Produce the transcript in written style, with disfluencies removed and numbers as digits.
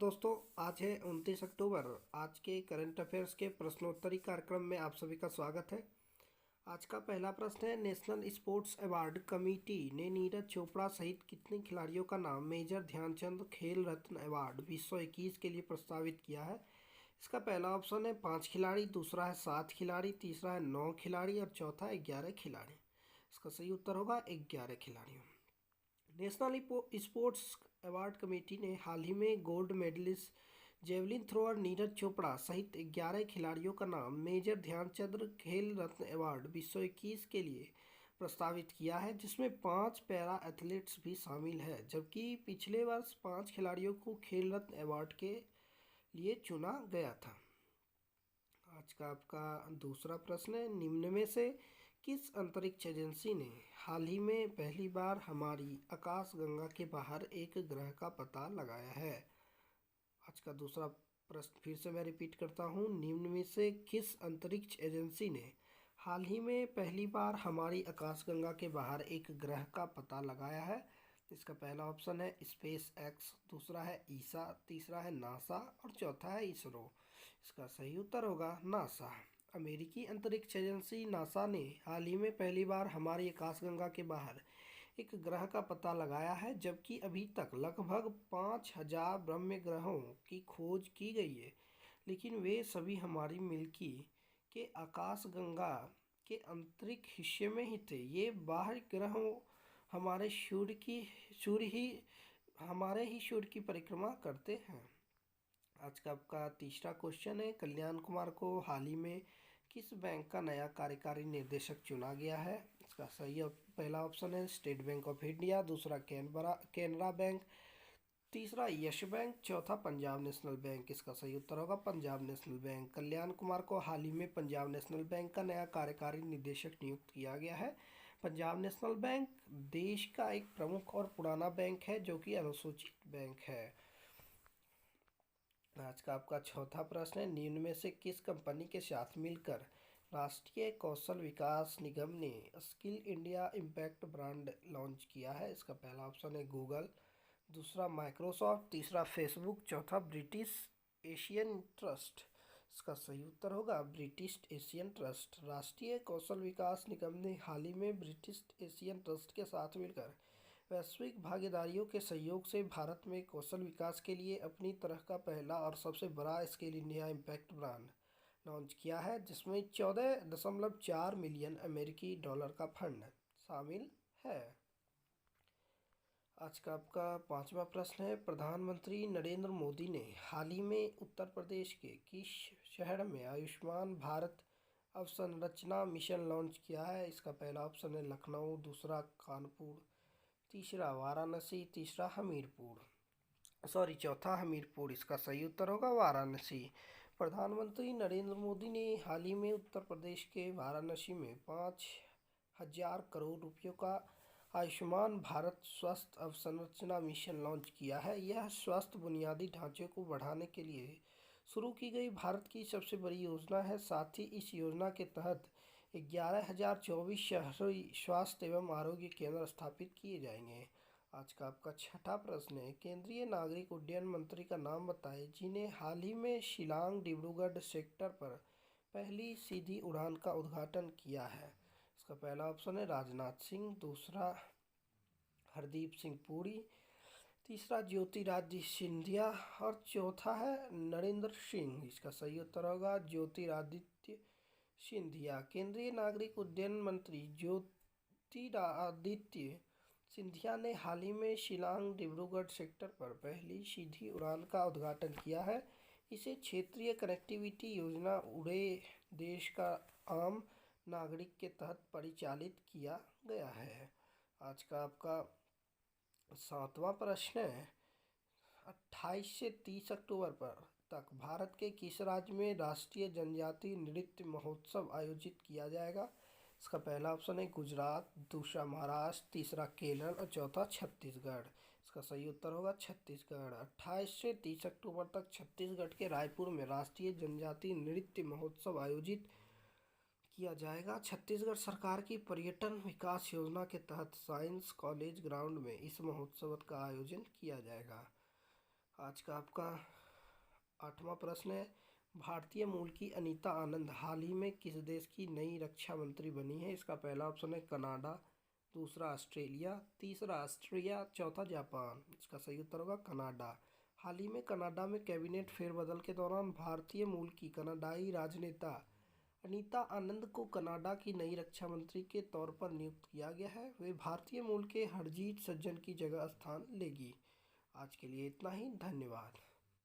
दोस्तों, आज है 29 अक्टूबर। आज के करंट अफेयर्स के प्रश्नोत्तरी कार्यक्रम में आप सभी का स्वागत है। आज का पहला प्रश्न है, नेशनल स्पोर्ट्स अवार्ड कमेटी ने नीरज चोपड़ा सहित कितने खिलाड़ियों का नाम मेजर ध्यानचंद खेल रत्न अवार्ड 2021 के लिए प्रस्तावित किया है। इसका पहला ऑप्शन है 5 खिलाड़ी, दूसरा है 7 खिलाड़ी, तीसरा है 9 खिलाड़ी और चौथा है 11 खिलाड़ी। इसका सही उत्तर होगा 11 खिलाड़ियों। नेशनल स्पोर्ट्स अवार्ड कमेटी ने हाल ही में gold medallist javelin thrower Neeraj Chopra सहित 11 खिलाड़ियों का नाम मेजर ध्यानचंद खेल रत्न अवार्ड 2021 के लिए प्रस्तावित किया है, जिसमें 5 पैरा एथलीट्स भी शामिल है। जबकि पिछले वर्ष 5 खिलाड़ियों को खेल रत्न अवार्ड के लिए चुना गया था। आज का आपका दूसरा प्रश्न है, निम्न में से किस अंतरिक्ष एजेंसी ने हाल ही में पहली बार हमारी आकाशगंगा के बाहर एक ग्रह का पता लगाया है? आज का दूसरा प्रश्न फिर से मैं रिपीट करता हूँ, निम्न में से किस अंतरिक्ष एजेंसी ने हाल ही में पहली बार हमारी आकाशगंगा के बाहर एक ग्रह का पता लगाया है? इसका पहला ऑप्शन है स्पेस एक्स, दूसरा है ईसा, तीसरा है नासा और चौथा है इसरो। इसका सही उत्तर होगा नासा। अमेरिकी अंतरिक्ष एजेंसी नासा ने हाल ही में पहली बार हमारी आकाशगंगा के बाहर एक ग्रह का पता लगाया है, जबकि अभी तक लगभग 5000 ब्रह्म ग्रहों की खोज की गई है, लेकिन वे सभी हमारी मिल्की के आकाशगंगा के आंतरिक हिस्से में ही थे। ये बाहरी ग्रहों हमारे सूर्य की परिक्रमा करते हैं। आज का आपका तीसरा क्वेश्चन है, कल्याण कुमार को हाल ही में किस बैंक का नया कार्यकारी निर्देशक चुना गया है? इसका सही पहला ऑप्शन है स्टेट बैंक ऑफ इंडिया, दूसरा कैनरा बैंक, तीसरा यस बैंक, चौथा पंजाब नेशनल बैंक। इसका सही उत्तर होगा पंजाब नेशनल बैंक। कल्याण कुमार को हाल ही में पंजाब नेशनल बैंक का नया कार्यकारी निदेशक नियुक्त किया गया है। पंजाब नेशनल बैंक देश का एक प्रमुख और पुराना बैंक है, जो कि अनुसूचित बैंक है। आज का आपका चौथा प्रश्न है, निम्न में से किस कंपनी के साथ मिलकर राष्ट्रीय कौशल विकास निगम ने skill India impact brand launch किया है? इसका पहला ऑप्शन है गूगल, दूसरा माइक्रोसॉफ्ट, तीसरा फेसबुक, चौथा ब्रिटिश एशियन ट्रस्ट। इसका सही उत्तर होगा ब्रिटिश एशियन ट्रस्ट। राष्ट्रीय कौशल विकास निगम ने हाल ही में ब्रिटिश एशियन ट्रस्ट के साथ मिलकर वैश्विक भागीदारियों के सहयोग से भारत में कौशल विकास के लिए अपनी तरह का पहला और सबसे बड़ा skill India impact brand launch किया है, जिसमें 14.4 मिलियन अमेरिकी डॉलर का फंड शामिल है। आज का आपका पांचवा प्रश्न है, प्रधानमंत्री नरेंद्र मोदी ने हाल ही में उत्तर प्रदेश के किस शहर में आयुष्मान भारत अवसंरचना मिशन लॉन्च किया है? इसका पहला ऑप्शन है लखनऊ, दूसरा कानपुर, तीसरा वाराणसी, तीसरा चौथा हमीरपुर। इसका सही उत्तर होगा वाराणसी। प्रधानमंत्री नरेंद्र मोदी ने हाल ही में उत्तर प्रदेश के वाराणसी में 5000 करोड़ रुपयों का आयुष्मान भारत स्वास्थ्य अवसंरचना मिशन लॉन्च किया है। यह स्वास्थ्य बुनियादी ढांचे को बढ़ाने के लिए शुरू की गई भारत की सबसे बड़ी योजना है। साथ ही इस योजना के तहत 11,024 शहरी स्वास्थ्य एवं आरोग्य केंद्र स्थापित किए जाएंगे। आज का आपका छठा प्रश्न है, केंद्रीय नागरिक उड्डयन मंत्री का नाम बताएं जिन्हें हाल ही में शिलांग डिब्रूगढ़ सेक्टर पर पहली सीधी उड़ान का उद्घाटन किया है। इसका पहला ऑप्शन है राजनाथ सिंह, दूसरा हरदीप सिंह पुरी, तीसरा ज्योतिरादित्य सिंधिया और चौथा है नरेंद्र सिंह। इसका सही उत्तर होगा ज्योतिरादित्य सिंधिया। केंद्रीय नागरिक उड्डयन मंत्री ज्योतिरादित्य सिंधिया ने हाल ही में शिलांग डिब्रूगढ़ सेक्टर पर पहली सीधी उड़ान का उद्घाटन किया है। इसे क्षेत्रीय कनेक्टिविटी योजना उड़े देश का आम नागरिक के तहत परिचालित किया गया है। आज का आपका सातवां प्रश्न है, 28 से 30 अक्टूबर तक भारत के किस राज्य में राष्ट्रीय जनजातीय नृत्य महोत्सव आयोजित किया जाएगा? इसका पहला ऑप्शन है गुजरात, दूसरा महाराष्ट्र, तीसरा केरल और चौथा छत्तीसगढ़। इसका सही उत्तर होगा छत्तीसगढ़। 28 से 30 अक्टूबर तक छत्तीसगढ़ के रायपुर में राष्ट्रीय जनजातीय नृत्य महोत्सव आयोजित किया जाएगा। छत्तीसगढ़ सरकार की पर्यटन विकास योजना के तहत साइंस कॉलेज ग्राउंड में इस महोत्सव का आयोजन किया जाएगा। आज का आपका 8वां प्रश्न है, भारतीय मूल की अनीता आनंद हाल ही में किस देश की नई रक्षा मंत्री बनी है? इसका पहला ऑप्शन है कनाडा, दूसरा ऑस्ट्रेलिया, तीसरा ऑस्ट्रिया, चौथा जापान। इसका सही उत्तर होगा कनाडा। हाल ही में कनाडा में कैबिनेट फेरबदल के दौरान भारतीय मूल की कनाडाई राजनेता अनीता आनंद को कनाडा की नई रक्षा मंत्री के तौर पर नियुक्त किया गया है। वे भारतीय मूल के हरजीत सज्जन की जगह स्थान लेगी। आज के लिए इतना ही, धन्यवाद।